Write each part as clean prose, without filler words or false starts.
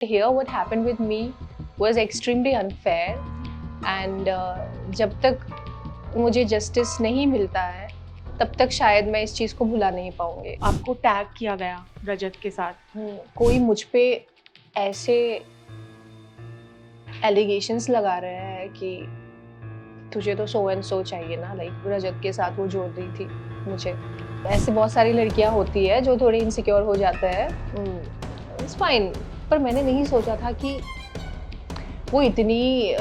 Here what happened with me was extremely unfair and जब तक मुझे जस्टिस नहीं मिलता है तब तक शायद मैं इस चीज़ को भुला नहीं पाऊंगी। आपको टैग किया गया रजत के साथ। कोई मुझ पे ऐसे एलिगेशंस लगा रहा है कि तुझे तो सो एंड सो चाहिए ना, लाइक रजत के साथ वो जोड़ रही थी मुझे। ऐसे बहुत सारी लड़कियां होती है जो थोड़ी इनसिक्योर हो जाता है, इट्स फाइन। पर मैंने नहीं सोचा था कि वो इतनी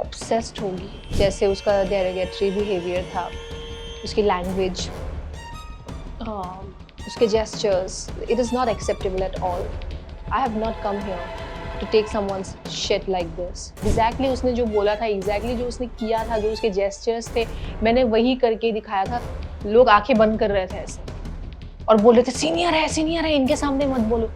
ऑब्सेस्ड होगी। जैसे उसका डेरोगेटरी बिहेवियर था, उसकी लैंग्वेज, उसके gestures, it is not acceptable at all. I have not come here to take someone's shit like this. Exactly उसने जो बोला था, एग्जैक्टली जो उसने किया था, जो उसके जेस्चर्स थे, मैंने वही करके दिखाया था। लोग आंखें बंद कर रहे थे ऐसे और बोल रहे थे सीनियर है, इनके सामने मत बोलो।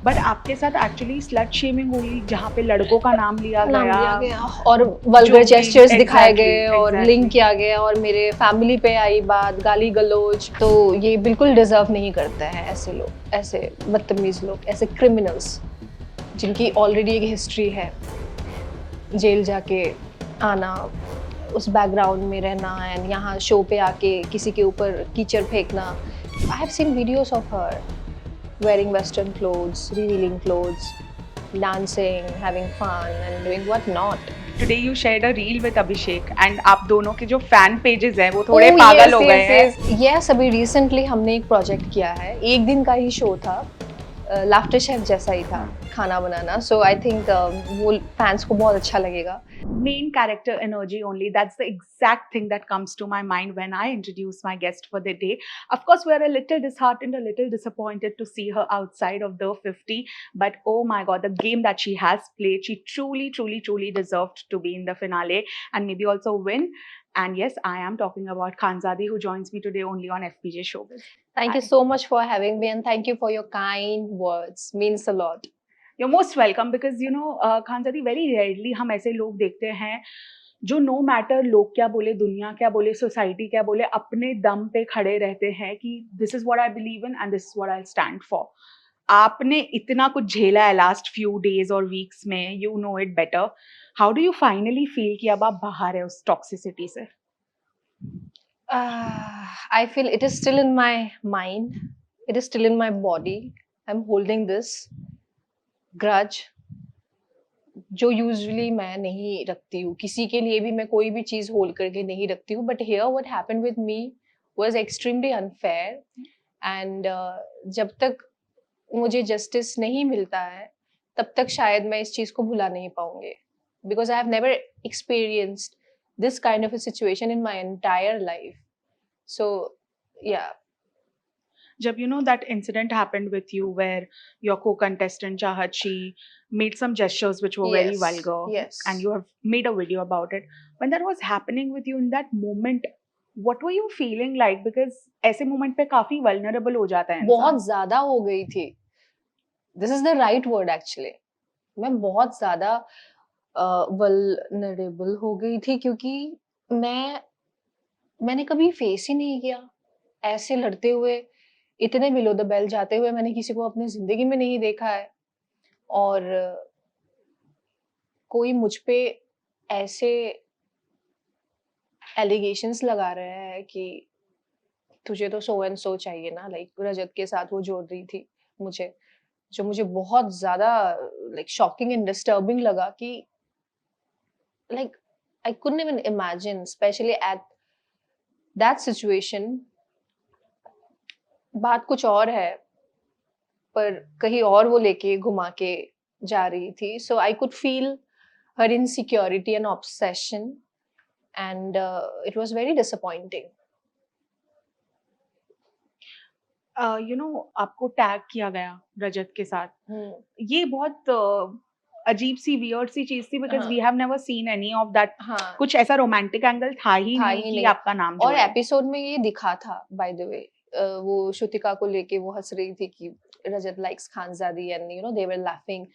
बट आपके साथ एक्चुअली स्लट शेमिंग हुई, जहाँ पे लड़कों का नाम लिया गया और वल्गर जेस्चर्स दिखाए exactly, गए और exactly. लिंक किया गया और मेरे फैमिली पे आई बात, गाली गलौज। तो ये बिल्कुल डिजर्व नहीं करता है ऐसे लोग, ऐसे बदतमीज लोग, ऐसे क्रिमिनल्स जिनकी ऑलरेडी एक हिस्ट्री है, जेल जाके आना, उस बैकग्राउंड में रहना एंड यहाँ शो पे आके किसी के ऊपर कीचड़ फेंकना। I have seen videos of her wearing western clothes, revealing clothes, dancing, having fun and doing what not. Today you shared a reel with Abhishek and आप दोनों के जो फैन पेजेस हैं वो थोड़े पागल हो गए हैं। Yes, अभी रिसेंटली हमने एक प्रोजेक्ट किया है, एक दिन का ही शो था, लाफ्टर शेफ जैसा ही था, खाना बनाना। सो आई थिंक वो फैंस को बहुत अच्छा लगेगा। Main character energy only, that's the exact thing that comes to my mind when I introduce my guest for the day. Of course, we are a little disheartened, a little disappointed to see her outside of the 50, but oh my god, the game that she has played, she truly deserved to be in the finale and maybe also win. And yes, I am talking about Khanzadi, who joins me today only on FPJ Showbiz. Thank you so much for having me and thank you for your kind words, means a lot. You're most welcome because you know Khanzadi, very rarely हम ऐसे लोग देखते हैं जो no matter लोग क्या बोले, दुनिया क्या बोले, सोसाइटी क्या बोले, अपने दम पे खड़े रहते हैं कि this is what I believe in and this is what I stand for. आपने इतना कुछ झेला है लास्ट फ्यू डेज और वीक्स में, you know it better. How do you finally feel कि अब आप बाहर है उस टॉक्सिसिटी से? I feel it is still in my mind, it is still in my body. I'm holding this grudge जो यूजुअली मैं नहीं रखती हूँ, किसी के लिए भी मैं कोई भी चीज़ होल्ड करके नहीं रखती हूँ। But here what happened with me was extremely unfair and जब तक मुझे जस्टिस नहीं मिलता है तब तक शायद मैं इस चीज़ को भुला नहीं पाऊंगी, because I have never experienced this kind of a situation in my entire life. So, yeah. जब you know that incident happened with you where your co-contestant Chahat, she made some gestures which were very vulgar, yes, and you have made a video about it. When that was happening with you in that moment, what were you feeling like? Because ऐसे moment पे काफी vulnerable हो जाता है इंसान। बहुत ज़्यादा हो गई थी। This is the right word actually. मैं बहुत ज़्यादा वल्नरेबल हो गई थी क्योंकि मैंने कभी फेस ही नहीं किया ऐसे लड़ते हुए, इतने बिलो द बेल जाते हुए मैंने किसी को अपनी जिंदगी में नहीं देखा है। और कोई मुझ पे ऐसे एलिगेशंस लगा रहा है कि तुझे तो सो एंड सो चाहिए ना, लाइक रजत के साथ वो जोड़ रही थी मुझे, जो मुझे बहुत ज्यादा लाइक शॉकिंग एंड डिस्टर्बिंग लगा कि like I couldn't even imagine, especially at that situation. बात कुछ और है पर कहीं और वो लेके घुमा के जा रही थी। So I could feel her insecurity and obsession and it was very disappointing. You know, आपको टैग किया गया रजत के साथ। ये बहुत अजीब सी वियर्ड सी चीज थी because we have never seen any of that. कुछ ऐसा रोमांटिक एंगल था ही नहीं कि आपका नाम और एपिसोड में ये दिखा था बाय द वे, वो श्रुतिका को लेके वो हंस रही थी कि Rajat likes Khanzadi and you know they were laughing.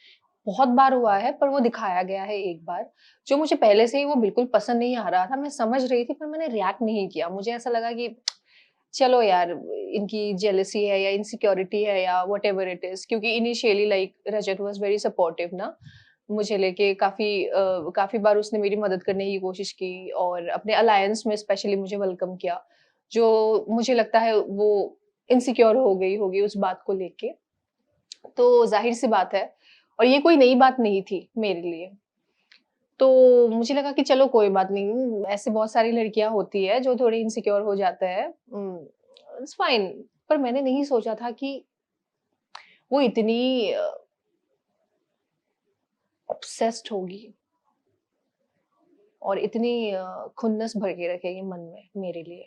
बहुत बार हुआ है पर वो दिखाया गया है एक बार, जो मुझे पहले से ही वो बिल्कुल पसंद नहीं आ रहा था। मैं समझ रही थी पर मैंने रिएक्ट नहीं किया। मुझे ऐसा लगा कि चलो यार इनकी जेलसी है या इनसिक्योरिटी है या व्हाटएवर इट इज, क्योंकि initially like Rajat was very supportive ना मुझे लेके, काफी बार उसने मेरी मदद करने की कोशिश की और अपने अलायंस में स्पेशली मुझे वेलकम किया, जो मुझे लगता है वो इनसिक्योर हो गई होगी उस बात को लेके। तो जाहिर सी बात है, और ये कोई नई बात नहीं थी मेरे लिए। तो मुझे लगा कि चलो कोई बात नहीं, ऐसे बहुत सारी लड़कियां होती है जो थोड़ी इनसिक्योर हो जाते हैं, इट्स फाइन। पर मैंने नहीं सोचा था कि वो इतनी ऑब्सेस्ड होगी और इतनी खुन्नस भर के रखेगी मन में मेरे लिए।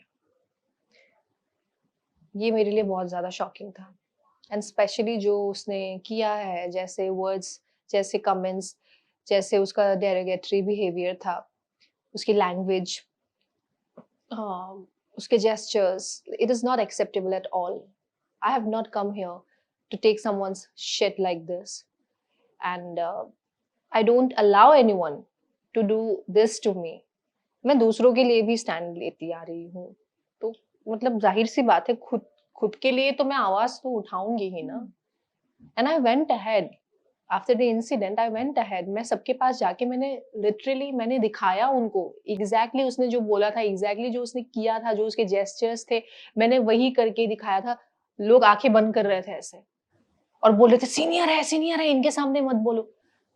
ये मेरे लिए बहुत ज्यादा शॉकिंग था। एंड स्पेशली जो उसने किया है, जैसे वर्ड्स, जैसे कमेंट्स, जैसे उसका डेरोगेटरी बिहेवियर था, उसकी लैंग्वेज, उसके gestures, it is not acceptable at all. I have not come here to take someone's shit like this, and I don't allow anyone to do this to me. मैं दूसरों के लिए भी stand लेती आ रही हूँ, तो मतलब जाहिर सी बात है, खुद खुद के लिए तो मैं आवाज तो उठाऊंगी ही ना। And I went ahead after the incident, I went ahead, मैं सबके पास जाके मैंने लिटरली मैंने दिखाया उनको एग्जैक्टली उसने जो बोला था, एग्जैक्टली जो उसने किया था, जो उसके जेस्चर्स थे, मैंने वही करके दिखाया था। लोग आंखें बंद कर रहे थे ऐसे और बोल रहे थे सीनियर है, इनके सामने मत बोलो।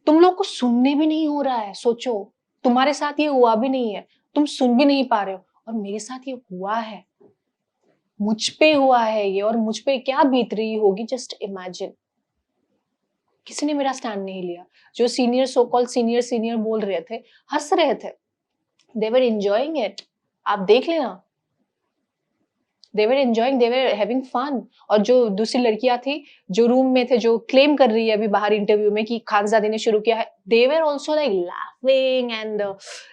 तुम लोग को सुनने भी नहीं हो रहा है, सोचो, तुम्हारे साथ ये हुआ भी नहीं है, तुम सुन भी नहीं पा रहे हो, और मेरे साथ ये हुआ है, मुझ पे हुआ है ये, और मुझ पे क्या बीत रही होगी, जस्ट इमेजिन। किसी ने मेरा स्टैंड नहीं लिया। जो senior, so called senior senior बोल रहे थे, हंस रहे थे, दे वर एंजॉयिंग इट। आप देख लेना, they were enjoying, they were having fun. और जो दूसरी लड़कियां थी जो रूम में थे, जो क्लेम कर रही है अभी बाहर इंटरव्यू में कि खानजादी ने शुरू किया है, they were also like laughing and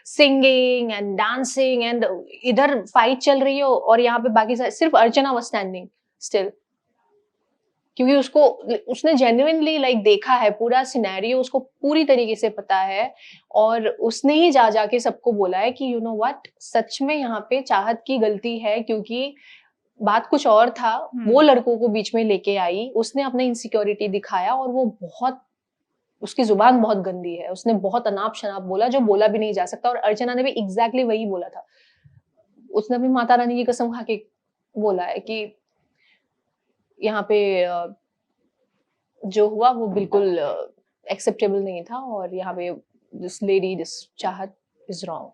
singing and dancing, and इधर फाइट चल रही हो और यहाँ पे बाकी सिर्फ अर्चना वाज स्टैंडिंग स्टिल, क्योंकि उसको, उसने जेन्युइनली लाइक देखा है पूरा सिनेरियो, उसको पूरी तरीके से पता है। और उसने ही जा जाके सबको बोला है कि यू नो व्हाट, सच में यहाँ पे चाहत की गलती है, क्योंकि बात कुछ और था, वो लड़कों को बीच में लेके आई, उसने अपना इनसिक्योरिटी दिखाया, और वो बहुत, उसकी जुबान बहुत गंदी है, उसने बहुत अनाप शनाप बोला जो बोला भी नहीं जा सकता। और अर्चना ने भी एग्जैक्टली वही बोला था, उसने भी माता रानी की कसम खा के बोला है कि यहाँ पे जो हुआ वो बिल्कुल एक्सेप्टेबल नहीं था, और यहाँ पे दिस लेडी, दिस चाहत is wrong.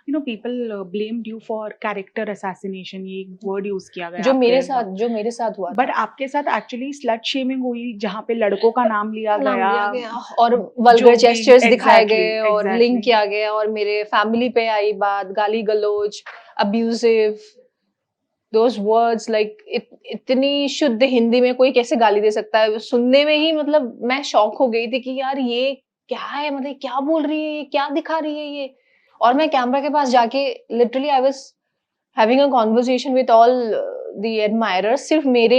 You know, people blamed you for character assassination, ये एक वर्ड यूज किया गया जो मेरे आपके साथ, जो मेरे साथ हुआ बट था, आपके साथ एक्चुअली स्लट शेमिंग हुई जहाँ पे लड़कों का नाम लिया नाम गया लिया गया और वल्गर जो भी जेस्चर्स दिखाए एग्जैक्टली गए और लिंक एग्जैक्टली किया गया, और मेरे फैमिली पे आई बात, गाली गलौज, अब्यूजिव, दोज वर्ड्स लाइक, इतनी शुद्ध हिंदी में कोई कैसे गाली दे सकता है? सुनने में ही मतलब मैं शॉक हो गई थी कि यार ये क्या है, मतलब क्या बोल रही है ये, क्या दिखा रही है ये। और मैं कैमरा के पास जाके literally I was having a conversation with all the admirers, सिर्फ मेरे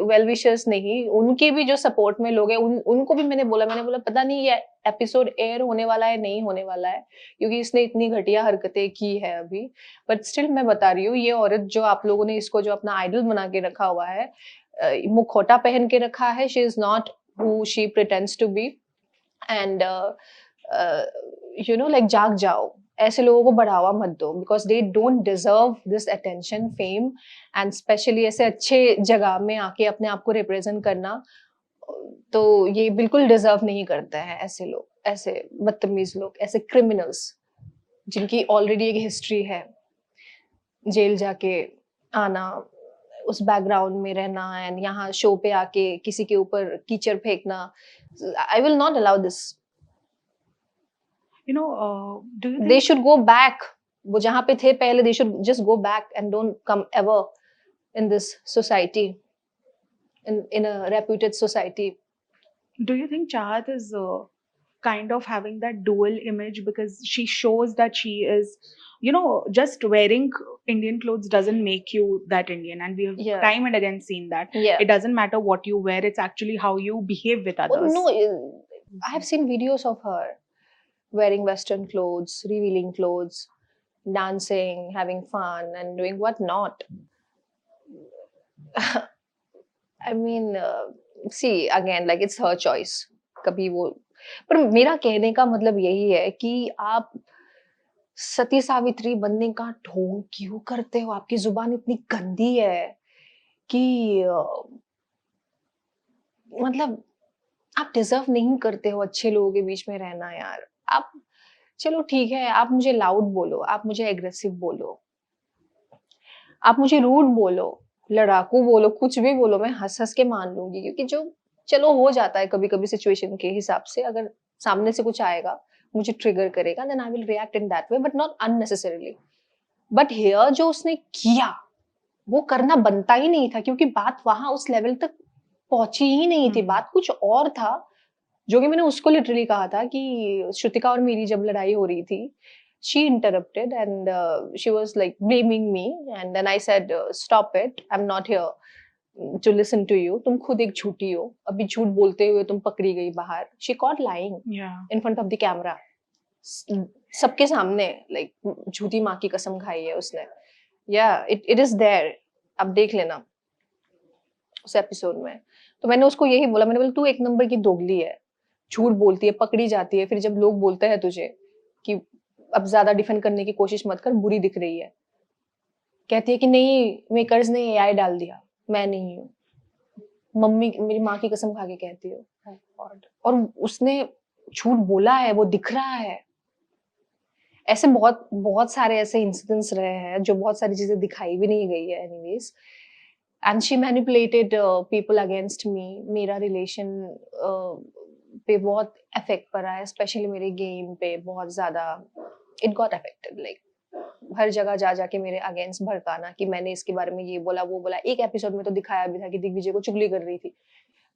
वेल विशर्स नहीं, उनके भी जो सपोर्ट में लोग हैं, उनको भी मैंने बोला पता नहीं ये एपिसोड एयर होने वाला है नहीं होने वाला है, क्योंकि इसने इतनी घटिया हरकतें की है अभी। बट स्टिल मैं बता रही हूँ, ये औरत जो आप लोगों ने इसको जो अपना आइडल बना के रखा हुआ है, मुखौटा पहन के रखा है, she is not who she pretends to be. And you know like, जाग जाओ, ऐसे लोगों को बढ़ावा मत दो, because they don't deserve this attention, fame, and specially ऐसे अच्छे जगह में आके अपने आप को रिप्रेजेंट करना, तो ये बिल्कुल डिजर्व नहीं करते हैं ऐसे लोग, ऐसे बदतमीज लोग, ऐसे क्रिमिनल्स जिनकी ऑलरेडी एक हिस्ट्री है, जेल जाके आना, उस बैकग्राउंड में रहना, एंड यहाँ शो पे आके किसी के ऊपर कीचड़ फेंकना। I will not allow this. you know do you they think should go back, वो जहाँ पे थे पहले, they should just go back and don't come ever in this society, in a reputed society. Chahat is kind of having that dual image because she shows that she is, you know, just wearing Indian clothes doesn't make you that Indian, and we have Yeah. time and again seen that Yeah. it doesn't matter what you wear, it's actually how you behave with Oh, others. no, I have seen videos of her wearing Western clothes, revealing clothes, dancing, having fun, and doing what not. I mean see again like it's her choice. कभी वो, पर मेरा कहने का मतलब यही है कि आप सती सावित्री बनने का ढोंग क्यों करते हो? आपकी जुबान इतनी गंदी है कि मतलब आप डिजर्व नहीं करते हो अच्छे लोगों के बीच में रहना यार। आप, चलो ठीक है, आप मुझे लाउड बोलो, आप मुझे एग्रेसिव बोलो, आप मुझे रूड बोलो, लड़ाकू बोलो, कुछ भी बोलो, मैं हँस-हँस के मान लूँगी, क्योंकि जो चलो हो जाता है कभी-कभी सिचुएशन के हिसाब से, अगर सामने से कुछ आएगा, मुझे ट्रिगर करेगा, then I will react in that way, but not unnecessarily. But here जो उसने किया, वो करना बनता ही नहीं था, क्योंकि बात वहाँ उस लेवल तक पहुँची ही नहीं थी, बात कुछ और था, जो कि मैंने उसको लिटरली कहा था कि श्रुतिका और मेरी जब लड़ाई हो रही थी, she interrupted and she was like blaming me, and then I said stop it, I'm not here to listen to you, तुम खुद एक झूठी हो, अभी झूठ बोलते हुए तुम पकड़ी गई बाहर। She caught lying Yeah. in front of the camera, सबके सामने, like झूठी माँ की कसम खाई है उसने। Yeah, it is there, अब देख लेना उस एपिसोड में। तो मैंने उसको यही बोला, मैंने बोला तू एक नंबर की दोगली है, झूठ बोलती है, पकड़ी जाती है, फिर जब लोग बोलते हैं तुझे कि अब ज्यादा डिफेंड करने की कोशिश मत कर, बुरी दिख रही है, कहती है कि नहीं मेकर्स ने एआई डाल दिया, मैं नहीं हूँ, मम्मी मेरी माँ की कसम खा के कहती हो। और उसने झूठ बोला है, वो दिख रहा है। ऐसे बहुत बहुत सारे ऐसे इंसिडेंट्स रहे हैं जो बहुत सारी चीजें दिखाई भी नहीं गई है anyways, and she manipulated people against me. मेरा रिलेशन पे बहुत इफेक्ट पड़ा है, स्पेशली मेरे गेम पे बहुत ज्यादा इट गॉट अफेक्टेड। लाइक हर जगह जा जाके मेरे अगेंस्ट भड़काना कि मैंने इसके बारे में ये बोला वो बोला। एक एपिसोड में तो दिखाया भी था कि दिग्विजय को चुगली कर रही थी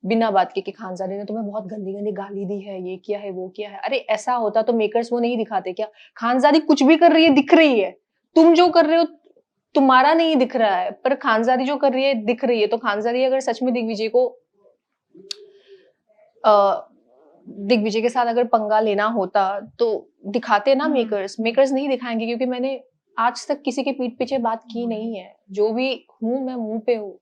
बिना बात के कि खानजादी ने तुम्हें बहुत गंदी गंदी गाली दी है, ये किया है वो किया है। अरे ऐसा होता तो मेकर्स वो नहीं दिखाते क्या? खानजादी कुछ भी कर रही है दिख रही है, तुम जो कर रहे हो तुम्हारा नहीं दिख रहा है, पर खानजादी जो कर रही है दिख रही है। तो खानजादी अगर सच में दिग्विजय को दिग्विजय के साथ अगर पंगा लेना होता तो दिखाते ना मेकर्स। मेकर्स नहीं दिखाएंगे क्योंकि मैंने आज तक किसी के पीठ पीछे बात की नहीं है। जो भी हूं मैं मुंह पे हूँ,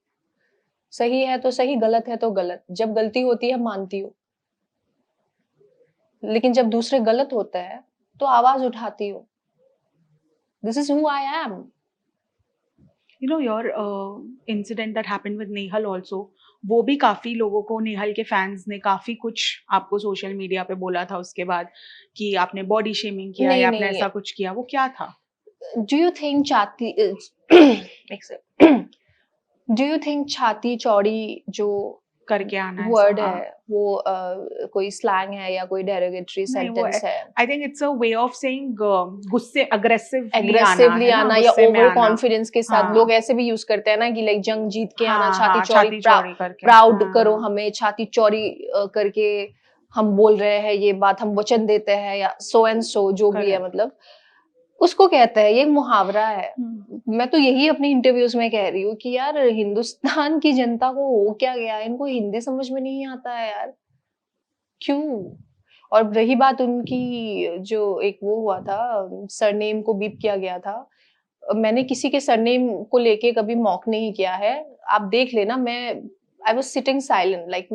सही है तो सही, गलत है तो गलत। जब गलती होती है मानती हूँ, लेकिन जब दूसरे गलत होते हैं तो आवाज उठाती हूँ। This is who I am. You know, your incident that happened with Nehal also, वो भी काफी लोगों को, नेहल के फैंस ने काफी कुछ आपको सोशल मीडिया पे बोला था उसके बाद कि आपने बॉडी शेमिंग किया या आपने ऐसा कुछ किया, वो क्या था? डू यू थिंक छाती डू यू थिंक छाती चौड़ी जो करके आना वर्ड ऐसा, है वो कोई स्लैंग है या कोई डेरोगेटरी नहीं वो सेंटेंस है? I think it's a way of saying गुस्से, एग्रेसिवली आना आना या गुस्से में ओवर आना। कॉन्फिडेंस के साथ हाँ लोग ऐसे भी यूज करते हैं ना कि लाइक जंग जीत के आना, हाँ छाती हाँ, चौड़ी, छाती चौड़ी करके, प्राउड करो हाँ हमें, छाती चौड़ी करके हम बोल रहे हैं ये बात, हम वचन देते हैं, या सो एंड सो जो भी है, करेक्ट। मतलब उसको कहते हैं, ये एक मुहावरा है। मैं तो यही अपनी इंटरव्यूज में कह रही हूँ कि यार हिंदुस्तान की जनता को हो क्या गया, इनको हिंदी समझ में नहीं आता है यार, क्यों? और रही बात उनकी जो एक वो हुआ था, सरनेम को बीप किया गया था, मैंने किसी के सरनेम को लेके कभी मॉक नहीं किया है। आप देख लेना, मैं I was sitting silent, like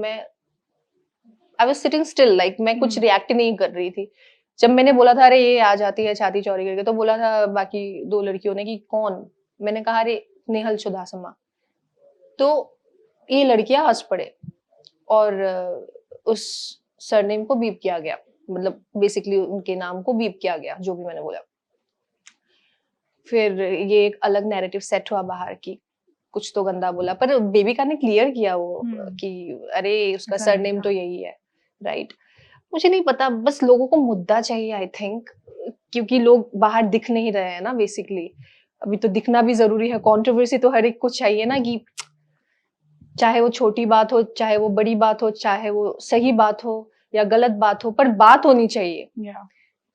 I was sitting still, like मैं कुछ रिएक्ट नहीं कर रही थी। जब मैंने बोला था अरे ये आ जाती है छाती चौड़ी करके, तो बोला था बाकी दो लड़कियों ने कि कौन? मैंने कहा अरे नेहल चुदासमा। तो ये लड़कियां हंस पड़े और उस सरनेम को बीप किया गया, मतलब बेसिकली उनके नाम को बीप किया गया, जो भी मैंने बोला। फिर ये एक अलग नैरेटिव सेट हुआ बाहर की कुछ तो गंदा बोला, पर बेबिका ने क्लियर किया वो कि अरे उसका ऐसा नहीं सरनेम था। तो यही है, राइट? मुझे नहीं पता, बस लोगों को मुद्दा चाहिए आई थिंक, क्योंकि लोग बाहर दिख नहीं रहे हैं ना बेसिकली। अभी तो दिखना भी जरूरी है, कंट्रोवर्सी तो हर एक को चाहिए ना, कि चाहे वो छोटी बात हो, चाहे वो बड़ी बात हो, चाहे वो सही बात हो या गलत बात हो, पर बात होनी चाहिए।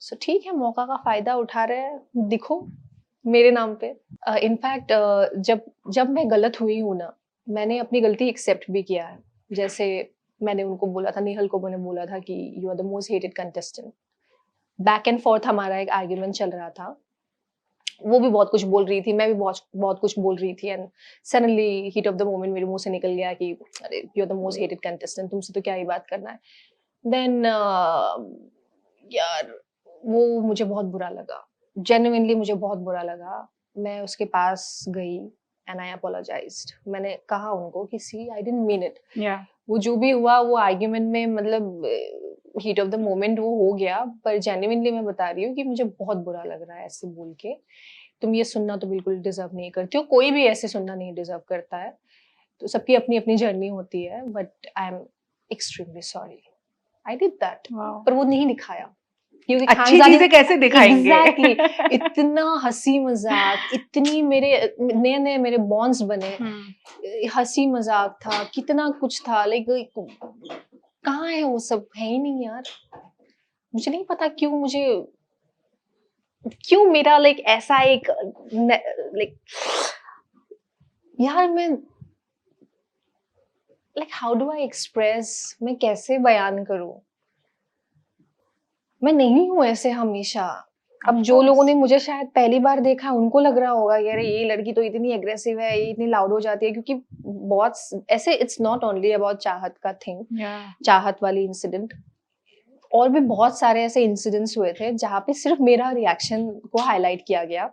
सो ठीक है, मौका का फायदा उठा रहे हैं, दिखो मेरे नाम पे। इनफैक्ट जब जब मैं गलत हुई हूँ ना, मैंने अपनी गलती एक्सेप्ट भी किया है। जैसे मैंने उनको बोला था, नेहल को मैंने बोला था कि you are the most hated contestant. Back and forth हमारा एक आर्ग्यूमेंट चल रहा था, वो भी बहुत कुछ बोल रही थी, मैं भी बहुत बहुत कुछ बोल रही थी, and suddenly heat of the moment मेरे मुंह से निकल गया कि अरे you are the most hated contestant, तुमसे तो क्या ही बात करना है। देन यार वो मुझे बहुत बुरा लगा, जेन्युइनली मुझे बहुत बुरा लगा। मैं उसके पास गई एंड आई अपोलोजाइज्ड। मैंने कहा उनको कि सी आई डिडंट मीन इट। या वो जो भी हुआ वो आर्ग्यूमेंट में, मतलब हीट ऑफ द मोमेंट वो हो गया, पर जेन्युइनली मैं बता रही हूँ कि मुझे बहुत बुरा लग रहा है ऐसे बोल के। तुम ये सुनना तो बिल्कुल डिजर्व नहीं करती हो, कोई भी ऐसे सुनना नहीं डिजर्व करता है। तो सबकी अपनी अपनी जर्नी होती है, but I am extremely sorry, I did that. Wow, पर वो नहीं दिखाया क्योंकि अच्छी खानजादी चीजें कैसे दिखाएंगे? एग्जैक्टली इतना हंसी मजाक, इतनी मेरे नए नए मेरे बॉन्ड्स बने, हंसी मजाक था, कितना कुछ था, लाइक कहाँ है वो सब, है ही नहीं यार। मुझे नहीं पता क्यों मेरा लाइक ऐसा एक लाइक, यार मैं like how do I express, मैं कैसे बयान करूं। मैं नहीं हूँ ऐसे हमेशा। अब Of जो लोगों course. ने मुझे शायद पहली बार देखा है उनको लग रहा होगा यार ये लड़की तो इतनी एग्रेसिव है, ये इतनी लाउड हो जाती है, क्योंकि बहुत ऐसे इट्स नॉट ओनली अबाउट चाहत का थिंग, Yeah. चाहत वाली इंसिडेंट, और भी बहुत सारे ऐसे इंसिडेंट्स हुए थे जहाँ पे सिर्फ मेरा रिएक्शन को हाईलाइट किया गया,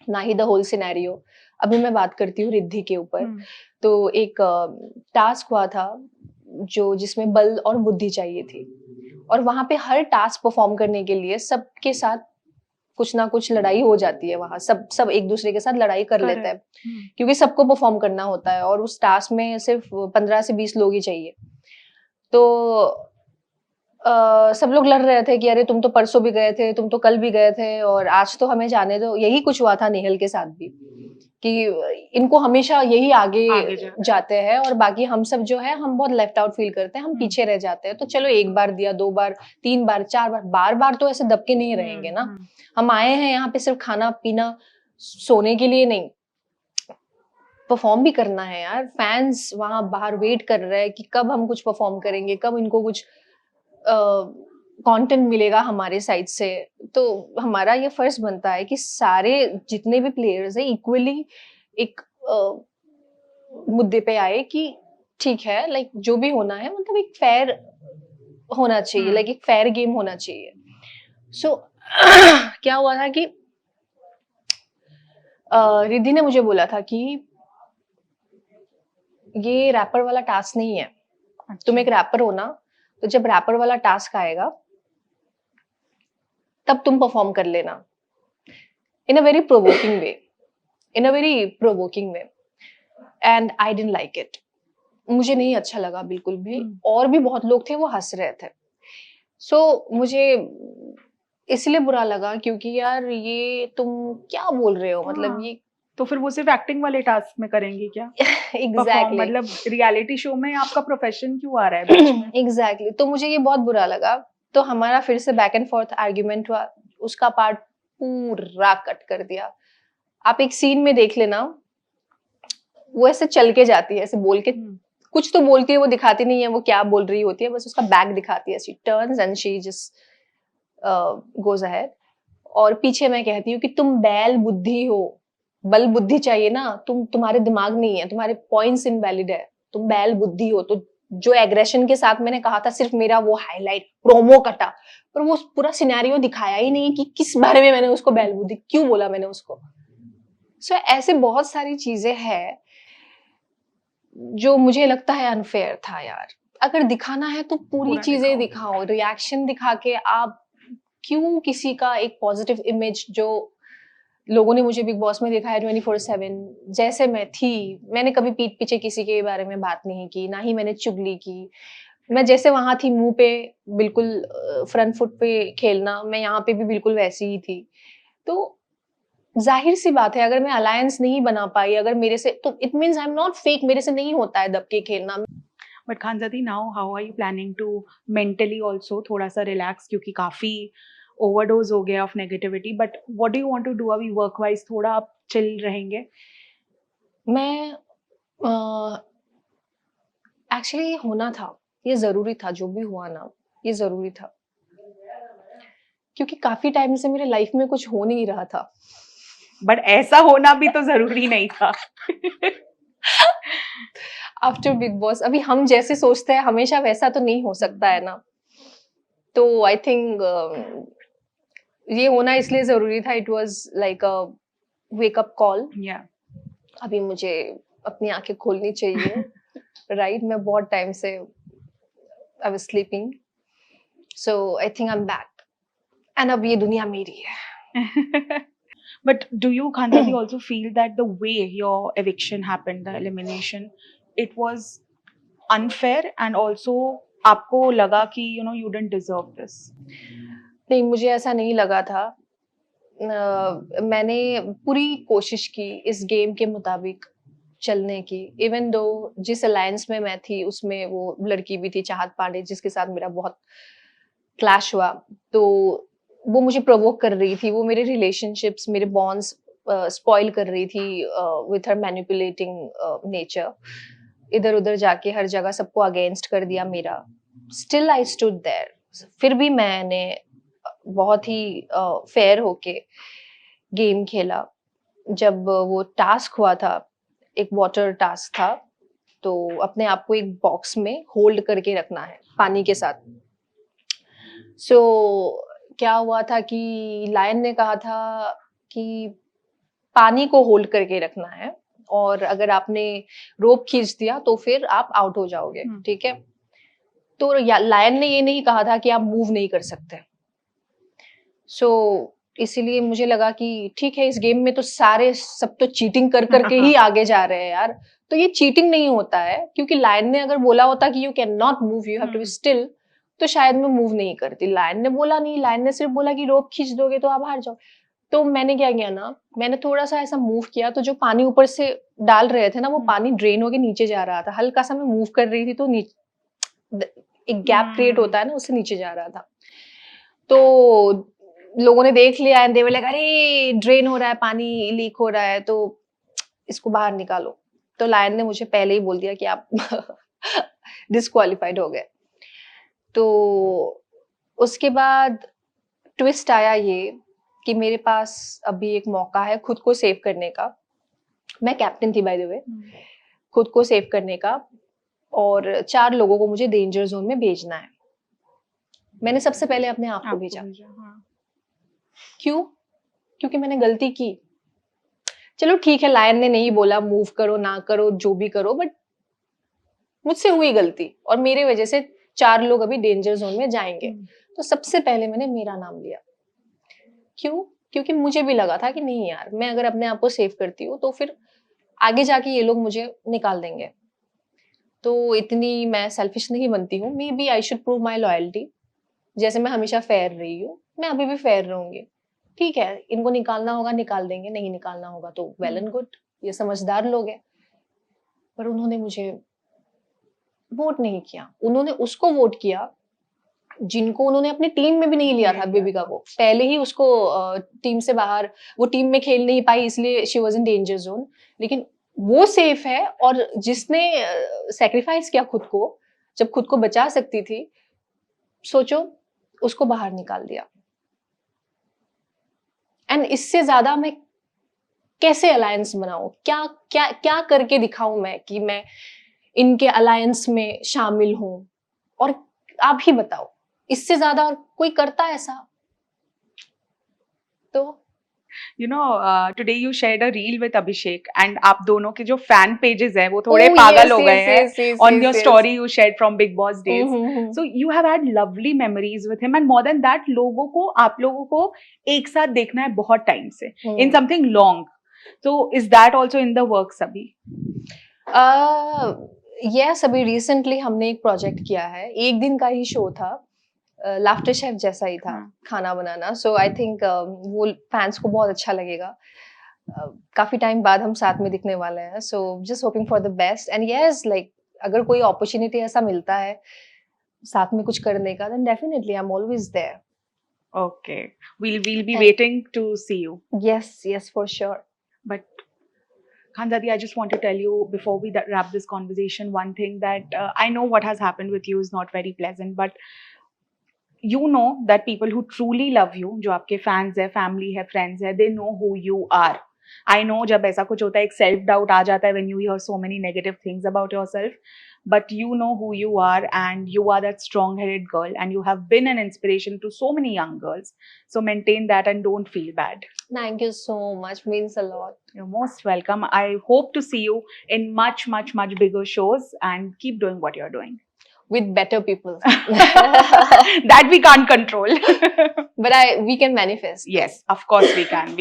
ना ही द होल सिनेरियो। अभी मैं बात करती हूँ रिद्धि के ऊपर। तो एक टास्क हुआ था जो जिसमें बल और बुद्धि चाहिए थी, और वहां पे हर टास्क परफॉर्म करने के लिए सबके साथ कुछ ना कुछ लड़ाई हो जाती है। वहां सब सब एक दूसरे के साथ लड़ाई कर लेते हैं, क्योंकि सबको परफॉर्म करना होता है, और उस टास्क में सिर्फ 15 से 20 लोग ही चाहिए। तो सब लोग लड़ रहे थे कि अरे तुम तो परसों भी गए थे, तुम तो कल भी गए थे, और आज तो हमें जाने दो। यही कुछ हुआ था नेहल के साथ भी, कि इनको हमेशा यही आगे आगे जाते हैं, और बाकी हम सब जो है हम बहुत लेफ्ट आउट फील करते हैं, हम पीछे रह जाते हैं। तो चलो एक बार दिया, 2 बार, 3 बार, 4 बार, बार बार तो ऐसे दबके नहीं रहेंगे ना। हम आए हैं यहाँ पे सिर्फ खाना पीना सोने के लिए नहीं, परफॉर्म भी करना है यार। फैंस वहां बाहर वेट कर रहे हैं कि कब हम कुछ परफॉर्म करेंगे, कब इनको कुछ कंटेंट मिलेगा हमारे साइड से। तो हमारा ये फर्ज बनता है कि सारे जितने भी प्लेयर्स हैं इक्वली एक मुद्दे पे आए कि ठीक है, लाइक जो भी होना है मतलब एक फेयर होना चाहिए, लाइक एक फेयर गेम होना चाहिए। सो क्या हुआ था कि रिद्धि ने मुझे बोला था कि ये रैपर वाला टास्क नहीं है, तुम एक रैपर हो ना, तो जब रैपर वाला टास्क आएगा तब तुम परफॉर्म कर लेना, in a very provoking way, in a very provoking way, and I didn't like it. मुझे नहीं अच्छा लगा बिल्कुल भी, और भी बहुत लोग थे वो हंस रहे थे। सो मुझे इसलिए बुरा लगा क्योंकि यार ये तुम क्या बोल रहे हो, मतलब ये तो फिर वो सिर्फ एक्टिंग वाले टास्क में करेंगी क्या? एग्जैक्टली मतलब रियलिटी शो में आपका प्रोफेशन क्यों आ रहा है बीच में? एग्जैक्टली तो मुझे ये बहुत बुरा लगा। तो हमारा फिर से बैक एंड फोर्थ आर्ग्यूमेंट हुआ, उसका पार्ट पूरा कट कर दिया। आप एक सीन में देख लेना, वो ऐसे चल के जाती है, ऐसे बोल के कुछ तो बोलती है, वो दिखाती नहीं है वो क्या बोल रही होती है, बस उसका बैक दिखाती है। She turns and she just goes ahead, और पीछे मैं कहती हूँ कि तुम बैल बुद्धि हो, बल बुद्धि चाहिए ना, तुम्हारे दिमाग नहीं है, तुम्हारे पॉइंट्स इनवैलिड है, तुम बैल बुद्धि हो। तो जो एग्रेशन के साथ मैंने कहा था सिर्फ मेरा वो हाईलाइट प्रोमो कटा, पर वो पूरा सिनेरियो दिखाया ही नहीं कि किस बारे में मैंने उसको बैल बुद्धि क्यों बोला मैंने उसको। सो ऐसे बहुत सारी चीजें हैं जो मुझे लगता है अनफेयर था यार। अगर दिखाना है तो पूरी पूरा चीजें दिखाओ। दिखाओ, रिएक्शन दिखा के आप क्यों किसी का एक पॉजिटिव इमेज, जो लोगों ने मुझे बिग बॉस में देखा है 24/7 जैसे मैं थी, मैंने कभी पीठ पीछे किसी के बारे में बात नहीं की, ना ही मैंने चुगली की। मैं जैसे वहां थी मुंह पे बिल्कुल फ्रंट फुट पे खेलना, मैं यहाँ पे भी बिल्कुल वैसी ही थी। तो जाहिर सी बात है अगर मैं अलायंस नहीं बना पाई अगर मेरे से, तो it means I am not fake, मेरे से नहीं होता है दब के खेलना। But Khanzaadi now how are you planning to mentally also थोड़ा सा रिलैक्स, क्योंकि काफी ओवरडोज हो गया of negativity, but what do you want to do अभी वर्क वाइज, थोड़ा आप चिल रहेंगे? मैं एक्चुअली होना था, ये जरूरी था, जो भी हुआ ना ये जरूरी था, क्योंकि काफी टाइम से मेरे लाइफ में कुछ हो नहीं रहा था। बट ऐसा होना भी तो जरूरी नहीं था. आफ्टर बिग बॉस अभी हम जैसे सोचते हैं हमेशा वैसा तो नहीं हो सकता है ना. तो आई थिंक ये होना इसलिए जरूरी था. It was like a wake up call. Yeah. अभी मुझे अपनी आंखें खोलनी चाहिए. राइट मैं बहुत टाइम से I was sleeping. So I think I am back and अब ये दुनिया मेरी है. But do you, Khandadi, also feel that the way your eviction happened, the elimination, it was unfair and also आपको लगा कि you didn't deserve this? नहीं मुझे ऐसा नहीं लगा था. मैंने पूरी कोशिश की इस गेम के मुताबिक चलने की. इवन दो जिस अलायंस में मैं थी उसमें वो लड़की भी थी चाहत पांडे जिसके साथ मेरा बहुत क्लैश हुआ. तो वो मुझे प्रोवोक कर रही थी. वो मेरे रिलेशनशिप्स मेरे बॉन्ड्स स्पॉइल कर रही थी विथ हर मैनिपुलेटिंग नेचर. इधर उधर जाके हर जगह सबको अगेंस्ट कर दिया मेरा. Still I stood there. फिर भी मैंने बहुत ही फेयर होके गेम खेला. जब वो टास्क हुआ था एक वाटर टास्क था. तो अपने आप को एक बॉक्स में होल्ड करके रखना है पानी के साथ. सो क्या हुआ था कि लायन ने कहा था कि पानी को होल्ड करके रखना है और अगर आपने रोप खींच दिया तो फिर आप आउट हो जाओगे. ठीक है. तो लायन ने ये नहीं कहा था कि आप मूव नहीं कर सकते. सो इसीलिए मुझे लगा कि ठीक है इस गेम में तो सारे सब तो चीटिंग कर करके ही आगे जा रहे हैं यार. तो ये चीटिंग नहीं होता है क्योंकि लायन ने अगर बोला होता कि you can not move you have to be still तो शायद मैं मूव नहीं करती. लायन ने बोला नहीं. लायन ने सिर्फ बोला कि रोप खींच दोगे तो आप हार जाओ. तो मैंने क्या किया ना मैंने थोड़ा सा ऐसा मूव किया तो जो पानी ऊपर से डाल रहे थे ना वो पानी ड्रेन होके नीचे जा रहा था. हल्का सा मैं मूव कर रही थी तो एक गैप क्रिएट होता है ना उससे नीचे जा रहा था. तो लोगों ने देख लिया एंड दे वर लाइक अरे ड्रेन हो रहा है पानी लीक हो रहा है तो इसको बाहर निकालो. तो लायन ने मुझे पहले ही बोल दिया कि आप डिस्क्वालिफाइड हो गए. तो उसके बाद ट्विस्ट आया ये कि मेरे पास अभी एक मौका है खुद को सेव करने का. मैं कैप्टन थी बाय द वे. खुद को सेव करने का और 4 लोगों को मुझे डेंजर जोन में भेजना है. मैंने सबसे पहले अपने आप को भेजा. क्यों? क्योंकि मैंने गलती की. चलो ठीक है लायन ने नहीं बोला मूव करो ना करो जो भी करो बट मुझसे हुई गलती और मेरे वजह से 4 लोग अभी डेंजर जोन में जाएंगे. तो सबसे पहले मैंने मेरा नाम लिया. क्यों? क्योंकि मुझे भी लगा था कि नहीं यार मैं अगर अपने आप को सेव करती हूँ तो फिर आगे जाके ये लोग मुझे निकाल देंगे. तो इतनी मैं सेल्फिश नहीं बनती हूँ. Maybe I should prove my loyalty. जैसे मैं हमेशा फेयर रही हूँ मैं अभी भी फेयर रहूंगी. ठीक है इनको निकालना होगा निकाल देंगे. नहीं निकालना होगा तो वेल एंड गुड. ये समझदार लोग हैं. पर उन्होंने मुझे वोट नहीं किया. उन्होंने उसको वोट किया जिनको उन्होंने अपनी टीम में भी नहीं लिया था. बेबिका को पहले ही उसको टीम से बाहर वो टीम में खेल नहीं पाई इसलिए she was in danger zone. लेकिन वो सेफ है और जिसने सैक्रिफाइस किया खुद को जब खुद को बचा सकती थी सोचो उसको बाहर निकाल दिया. एंड इससे ज्यादा मैं कैसे अलायंस बनाऊं? क्या क्या क्या करके दिखाऊं मैं कि मैं इनके अलायंस में शामिल हूं? और आप ही बताओ इससे ज्यादा और कोई करता है ऐसा? तो today you shared a reel with Abhishek and आप दोनों के जो fan pages हैं वो थोड़े पागल हो गए हैं on your story you shared from Big Boss days. So you have had lovely memories with him and more than that लोगों को आप लोगों को एक साथ देखना है बहुत टाइम से in something long. So is that also in the works अभी? Yes अभी recently हमने एक प्रोजेक्ट किया है. एक दिन का ही शो था. लाफ्टर शेफ जैसा ही था खाना बनाना. सो आई थिंक वो फैंस को बहुत अच्छा लगेगा. काफी टाइम बाद हम साथ में दिखने वाले हैं. So just hoping for the best and yes like अगर कोई अपॉर्चुनिटी ऐसा मिलता है साथ में कुछ करने का then definitely I am always there. Okay, we'll be waiting to see you. Yes for sure. But Khandadi, I just want to tell you before we wrap this conversation one thing that I know what has happened with you is not very pleasant, but you know that people who truly love you, जो आपके fans है, family है, friends है, they know who you are. I know जब ऐसा कुछ होता है एक self doubt आ जाता है when you hear so many negative things about yourself, but you know who you are and you are that strong headed girl and you have been an inspiration to so many young girls. So maintain that and don't feel bad. Thank you so much. Means a lot. You're most welcome. I hope to see you in much bigger shows and keep doing what you're doing. With better people. That we can't control. But we can manifest. Yes, of course we can.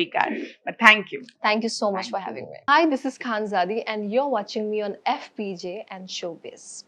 But thank you. Thank you so much Thank for you. having me. Hi, this is Khanzadi and you're watching me on FPJ and Showbiz.